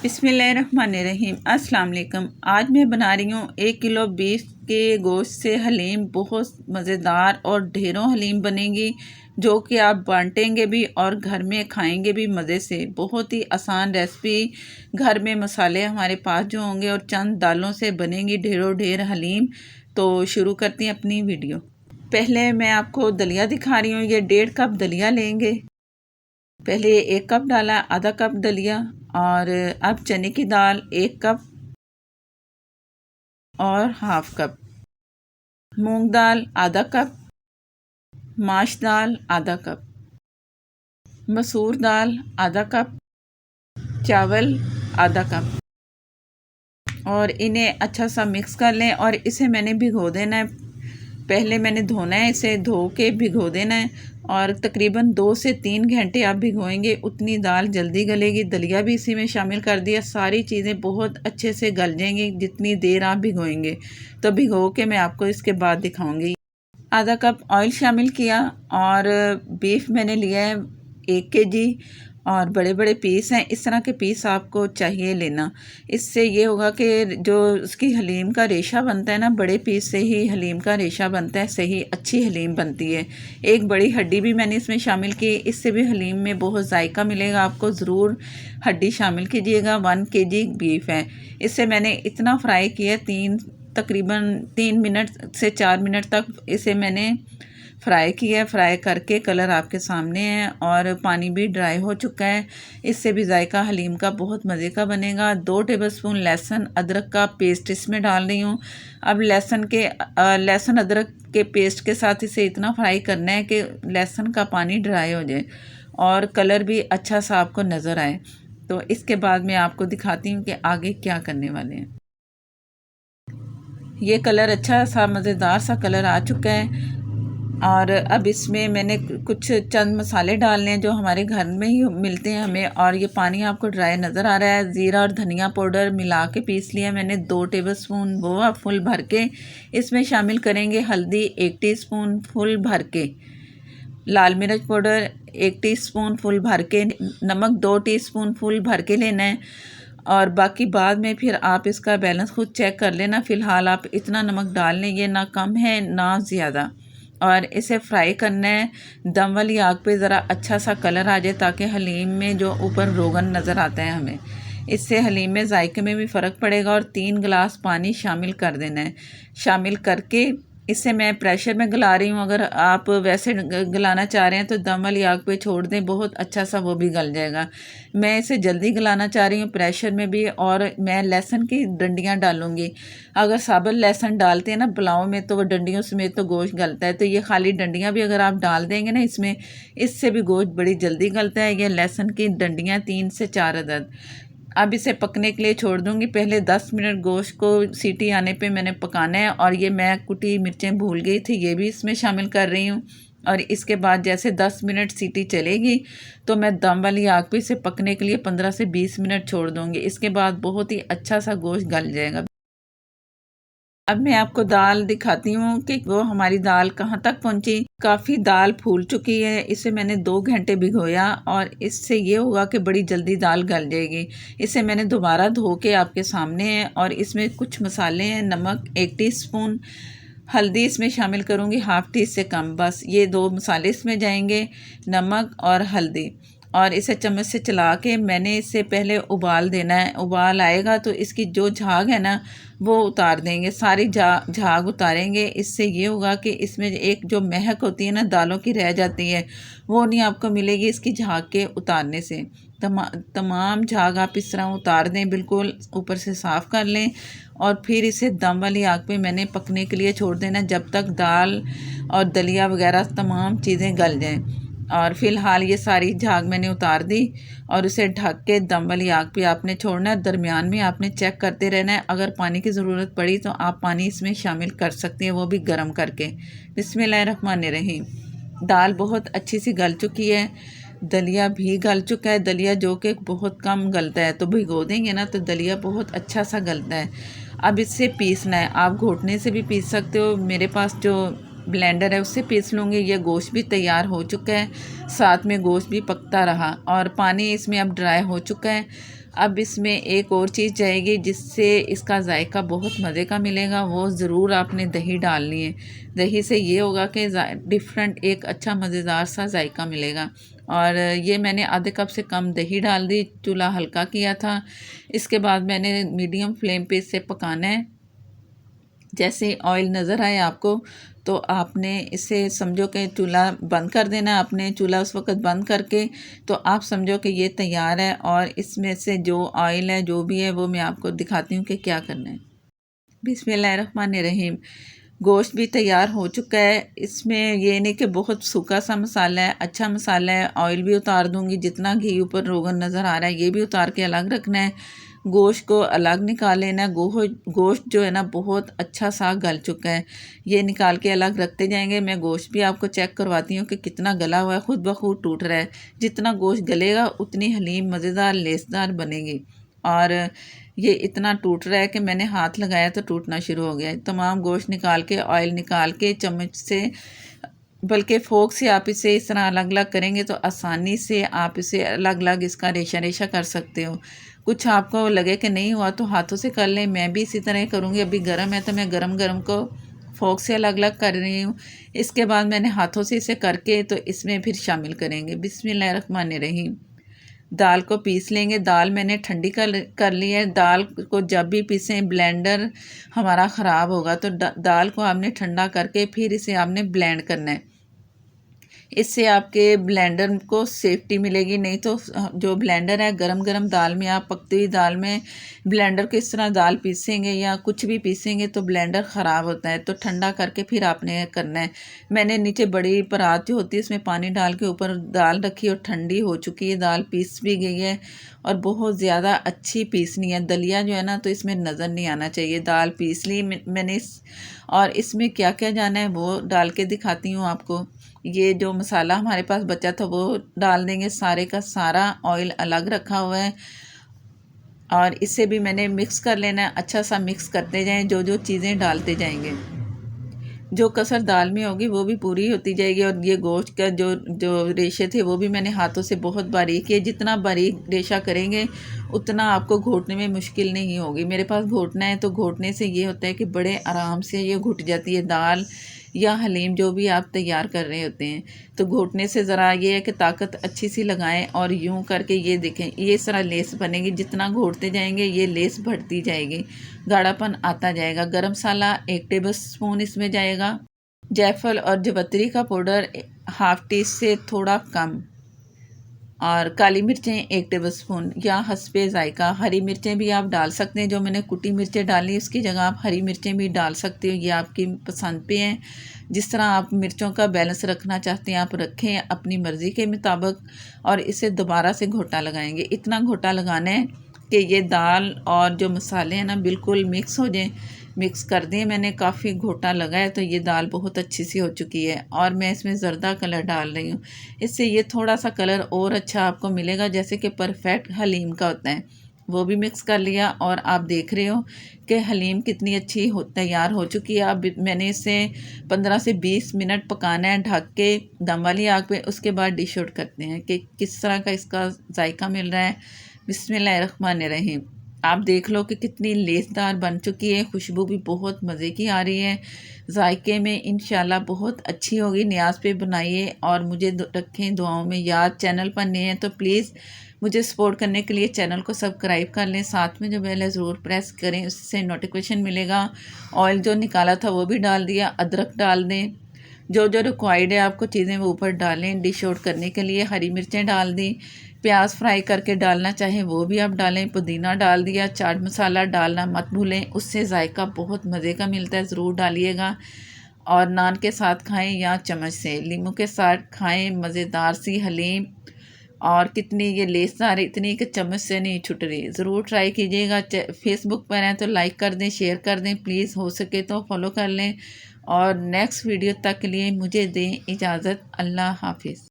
बिस्मिल्लाहिर्रहमानिर्रहीम। अस्सलाम वालेकुम। आज मैं बना रही हूँ 1 किलो बीफ के गोश्त से हलीम। बहुत मज़ेदार और ढेरों हलीम बनेगी जो कि आप बांटेंगे भी और घर में खाएंगे भी मज़े से। बहुत ही आसान रेसिपी, घर में मसाले हमारे पास जो होंगे और चंद दालों से बनेगी ढेरों ढेर हलीम। तो शुरू करती हैं अपनी वीडियो। पहले मैं आपको दलिया दिखा रही हूँ। ये 1.5 कप दलिया लेंगे। पहले 1 कप डाला, आधा कप दलिया। और अब चने की दाल 1 कप और हाफ कप, मूंग दाल आधा कप, माश दाल आधा कप, मसूर दाल आधा कप, चावल आधा कप। और इन्हें अच्छा सा मिक्स कर लें और इसे मैंने भिगो देना है। पहले मैंने धोना है, इसे धो के भिगो देना है और तकरीबन 2 से 3 घंटे आप भिगोएंगे, उतनी दाल जल्दी गलेगी। दलिया भी इसी में शामिल कर दिया, सारी चीज़ें बहुत अच्छे से गल जाएंगी जितनी देर आप भिगोएंगे। तो भिगो के मैं आपको इसके बाद दिखाऊंगी। आधा कप ऑयल शामिल किया और बीफ मैंने लिया है 1 केजी और बड़े बड़े पीस हैं। इस तरह के पीस आपको चाहिए लेना। इससे ये होगा कि जो उसकी हलीम का रेशा बनता है ना, बड़े पीस से ही हलीम का रेशा बनता है, सही अच्छी हलीम बनती है। एक बड़ी हड्डी भी मैंने इसमें शामिल की, इससे भी हलीम में बहुत जायका मिलेगा आपको। ज़रूर हड्डी शामिल कीजिएगा। 1 केजी बीफ है। इससे मैंने इतना फ्राई किया, तकरीबन 3 मिनट से 4 मिनट तक इसे मैंने फ्राई किया। फ्राई करके कलर आपके सामने है और पानी भी ड्राई हो चुका है। इससे भी जायका हलीम का बहुत मज़े का बनेगा। 2 टेबलस्पून लहसुन अदरक का पेस्ट इसमें डाल रही हूँ। अब लहसुन अदरक के पेस्ट के साथ इसे इतना फ्राई करना है कि लहसुन का पानी ड्राई हो जाए और कलर भी अच्छा सा आपको नज़र आए। तो इसके बाद मैं आपको दिखाती हूँ कि आगे क्या करने वाले हैं। ये कलर अच्छा सा मज़ेदार सा कलर आ चुका है और अब इसमें मैंने कुछ चंद मसाले डालने हैं जो हमारे घर में ही मिलते हैं हमें। और ये पानी आपको ड्राई नज़र आ रहा है। ज़ीरा और धनिया पाउडर मिला के पीस लिया मैंने 2 टेबलस्पून, वो आप फुल भर के इसमें शामिल करेंगे। हल्दी 1 टीस्पून फुल भर के, लाल मिर्च पाउडर 1 टीस्पून फुल भर के, नमक 2 टीस्पून फुल भर के लेना है। और बाकी बाद में फिर आप इसका बैलेंस खुद चेक कर लेना। फ़िलहाल आप इतना नमक डाल लें, ये ना कम है ना ज़्यादा। और इसे फ्राई करना है दम वाली आग पे, ज़रा अच्छा सा कलर आ जाए ताकि हलीम में जो ऊपर रोगन नज़र आता है हमें, इससे हलीम में जायके में भी फ़र्क पड़ेगा। और 3 गिलास पानी शामिल कर देना है। शामिल करके इसे मैं प्रेशर में गला रही हूँ। अगर आप वैसे गलाना चाह रहे हैं तो दम वाली आग पे छोड़ दें, बहुत अच्छा सा वो भी गल जाएगा। मैं इसे जल्दी गलाना चाह रही हूँ प्रेशर में भी। और मैं लहसुन की डंडियाँ डालूँगी। अगर साबुत लहसुन डालते हैं ना पुलाव में तो वो डंडियों समेत तो गोश्त गलता है। तो ये खाली डंडियाँ भी अगर आप डाल देंगे ना इसमें, इससे भी गोश्त बड़ी जल्दी गलता है। ये लहसुन की डंडियाँ 3 से 4 अदद। अब इसे पकने के लिए छोड़ दूंगी। पहले 10 मिनट गोश्त को सीटी आने पे मैंने पकाना है। और ये मैं कुटी मिर्चें भूल गई थी, ये भी इसमें शामिल कर रही हूँ। और इसके बाद जैसे 10 मिनट सीटी चलेगी तो मैं दम वाली आग पे इसे पकने के लिए 15 से 20 मिनट छोड़ दूंगी। इसके बाद बहुत ही अच्छा सा गोश्त गल जाएगा। अब मैं आपको दाल दिखाती हूँ कि वो हमारी दाल कहाँ तक पहुँची। काफ़ी दाल फूल चुकी है। इसे मैंने 2 घंटे भिगोया और इससे ये होगा कि बड़ी जल्दी दाल गल जाएगी। इसे मैंने दोबारा धो के आपके सामने है। और इसमें कुछ मसाले हैं। नमक 1 टीस्पून, हल्दी इसमें शामिल करूँगी हाफ टी से कम, बस ये 2 मसाले इसमें जाएंगे, नमक और हल्दी। और इसे चम्मच से चला के मैंने इसे पहले उबाल देना है। उबाल आएगा तो इसकी जो झाग है ना वो उतार देंगे, सारी झाग उतारेंगे। इससे ये होगा कि इसमें एक जो महक होती है ना दालों की रह जाती है, वो नहीं आपको मिलेगी इसकी झाग के उतारने से। तमाम झाग आप इस तरह उतार दें, बिल्कुल ऊपर से साफ़ कर लें। और फिर इसे दम वाली आग पे मैंने पकने के लिए छोड़ देना जब तक दाल और दलिया वगैरह तमाम चीज़ें गल जाएं। और फ़िलहाल ये सारी झाग मैंने उतार दी और उसे ढक के दम वाली आग पे आपने छोड़ना है। दरमियान में आपने चेक करते रहना है। अगर पानी की ज़रूरत पड़ी तो आप पानी इसमें शामिल कर सकते हैं, वो भी गर्म करके। बिस्मिल्लाहिर्रहमानिर्रहीम। दाल बहुत अच्छी सी गल चुकी है, दलिया भी गल चुका है। दलिया जो कि बहुत कम गलता है, तो भिगो देंगे ना तो दलिया बहुत अच्छा सा गलता है। अब इससे पीसना है। आप घोटने से भी पीस सकते हो, मेरे पास जो ब्लेंडर है उससे पीस लूँगी। ये गोश्त भी तैयार हो चुका है, साथ में गोश्त भी पकता रहा और पानी इसमें अब ड्राई हो चुका है। अब इसमें एक और चीज़ जाएगी जिससे इसका जायका बहुत मज़े का मिलेगा, वो ज़रूर आपने दही डालनी है। दही से ये होगा कि डिफरेंट एक अच्छा मज़ेदार सा जायका मिलेगा। और ये मैंने आधे कप से कम दही डाल दी, चूल्हा हल्का किया था। इसके बाद मैंने मीडियम फ्लेम पे इसे पकाना है। जैसे ऑयल नज़र आए आपको तो आपने इसे समझो कि चूल्हा बंद कर देना है। आपने चूल्हा उस वक़्त बंद करके तो आप समझो कि ये तैयार है। और इसमें से जो ऑयल है जो भी है वो मैं आपको दिखाती हूँ कि क्या करना है। बिस्मिल्लाहिर्रहमानिर्रहीम। गोश्त भी तैयार हो चुका है। इसमें ये नहीं कि बहुत सूखा सा मसाला है, अच्छा मसाला है। ऑयल भी उतार दूँगी, जितना घी ऊपर रोगन नज़र आ रहा है ये भी उतार के अलग रखना है। गोश्त को अलग निकाल लेना है। गोश्त जो है ना बहुत अच्छा सा गल चुका है, ये निकाल के अलग रखते जाएंगे। मैं गोश्त भी आपको चेक करवाती हूँ कि कितना गला हुआ है, खुद ब खुद टूट रहा है। जितना गोश्त गलेगा उतनी हलीम मज़ेदार लेसदार बनेगी। और ये इतना टूट रहा है कि मैंने हाथ लगाया तो टूटना शुरू हो गया है। तमाम गोश्त निकाल के ऑयल निकाल के चम्मच से, बल्कि फोक से आप इसे इस तरह अलग अलग करेंगे तो आसानी से आप इसे अलग अलग इसका रेशा रेशा कर सकते हो। कुछ आपको लगे कि नहीं हुआ तो हाथों से कर लें, मैं भी इसी तरह करूँगी। अभी गर्म है तो मैं गरम गरम को फोक से अलग अलग कर रही हूँ। इसके बाद मैंने हाथों से इसे करके तो इसमें फिर शामिल करेंगे। बिस्मिल्लाहिर्रहमानिर्रहीम। दाल को पीस लेंगे। दाल मैंने ठंडी कर ली है। दाल को जब भी पीसें ब्लेंडर हमारा ख़राब होगा तो दाल को आपने ठंडा करके फिर इसे आपने ब्लेंड करना है। इससे आपके ब्लेंडर को सेफ्टी मिलेगी। नहीं तो जो ब्लेंडर है गरम गरम दाल में, आप पकती हुई दाल में ब्लेंडर को इस तरह दाल पीसेंगे या कुछ भी पीसेंगे तो ब्लेंडर ख़राब होता है। तो ठंडा करके फिर आपने करना है। मैंने नीचे बड़ी परात जो होती है उसमें पानी डाल के ऊपर दाल रखी और ठंडी हो चुकी है। दाल पीस भी गई है और बहुत ज़्यादा अच्छी पीसनी है। दलिया जो है ना तो इसमें नज़र नहीं आना चाहिए। दाल पीस ली मैंने और इसमें क्या क्या जाना है वो डाल के दिखाती हूँ आपको। ये जो मसाला हमारे पास बचा था वो डाल देंगे। सारे का सारा ऑयल अलग रखा हुआ है और इसे भी मैंने मिक्स कर लेना है। अच्छा सा मिक्स करते जाएं, जो जो चीज़ें डालते जाएंगे। जो कसर दाल में होगी वो भी पूरी होती जाएगी। और ये गोश्त का जो जो रेशे थे वो भी मैंने हाथों से बहुत बारीक किए। जितना बारीक रेशा करेंगे उतना आपको घोटने में मुश्किल नहीं होगी। मेरे पास घोटना है तो घोटने से ये होता है कि बड़े आराम से ये घुट जाती है दाल या हलीम जो भी आप तैयार कर रहे होते हैं। तो घोटने से ज़रा ये है कि ताकत अच्छी सी लगाएं और यूं करके ये देखें ये इस तरह लेस बनेगी। जितना घोटते जाएंगे ये लेस बढ़ती जाएगी, गाढ़ापन आता जाएगा। गरम मसाला 1 टेबल स्पून इसमें जाएगा। जायफल और जवतरी का पाउडर हाफ़ टी से थोड़ा कम। और काली मिर्चें 1 टेबल स्पून या हस्बे ज़ायका। हरी मिर्चें भी आप डाल सकते हैं। जो मैंने कुटी मिर्चें डाली उसकी जगह आप हरी मिर्चें भी डाल सकते हो, ये आपकी पसंद पे हैं। जिस तरह आप मिर्चों का बैलेंस रखना चाहते हैं आप रखें अपनी मर्ज़ी के मुताबिक। और इसे दोबारा से घोटा लगाएंगे। इतना घोटा लगाना है कि ये दाल और जो मसाले हैं ना बिल्कुल मिक्स हो जाएं। मिक्स कर दिए मैंने, काफ़ी घोटा लगा है तो ये दाल बहुत अच्छी सी हो चुकी है। और मैं इसमें ज़र्दा कलर डाल रही हूँ, इससे ये थोड़ा सा कलर और अच्छा आपको मिलेगा, जैसे कि परफेक्ट हलीम का होता है। वो भी मिक्स कर लिया और आप देख रहे हो कि हलीम कितनी अच्छी तैयार हो चुकी है। अब मैंने इसे 15 से 20 मिनट पकाना है ढक के दम वाली आग पे। उसके बाद डिश आउट करते हैं कि किस तरह का इसका जायका मिल रहा है। बिस्मिल्लाहिर्रहमानिर्रहीम। आप देख लो कि कितनी लेसदार बन चुकी है। खुशबू भी बहुत मज़े की आ रही है। जायके में इंशाल्लाह बहुत अच्छी होगी। न्याज पे बनाइए और मुझे रखें दुआओं में याद। चैनल पर नए हैं तो प्लीज़ मुझे सपोर्ट करने के लिए चैनल को सब्सक्राइब कर लें। साथ में जो बेल है ज़रूर प्रेस करें, उससे नोटिफिकेशन मिलेगा। ऑयल जो निकाला था वो भी डाल दिया। अदरक डाल दें, जो जो रिक्वायर्ड है आपको चीज़ें वो ऊपर डालें। डिश आउट करने के लिए हरी मिर्चें डाल दी। प्याज फ्राई करके डालना चाहें वो भी आप डालें। पुदीना डाल दिया। चाट मसाला डालना मत भूलें, उससे जायका बहुत मज़े का मिलता है, ज़रूर डालिएगा। और नान के साथ खाएं या चम्मच से, लीमू के साथ खाएं। मज़ेदार सी हलीम और कितनी ये लेसदार, इतनी कि चम्मच से नहीं छूट रही। ज़रूर ट्राई कीजिएगा। फेसबुक पर हैं तो लाइक कर दें, शेयर कर दें प्लीज़, हो सके तो फॉलो कर लें। और नेक्स्ट वीडियो तक के लिए मुझे दें इजाज़त। अल्लाह हाफिज़।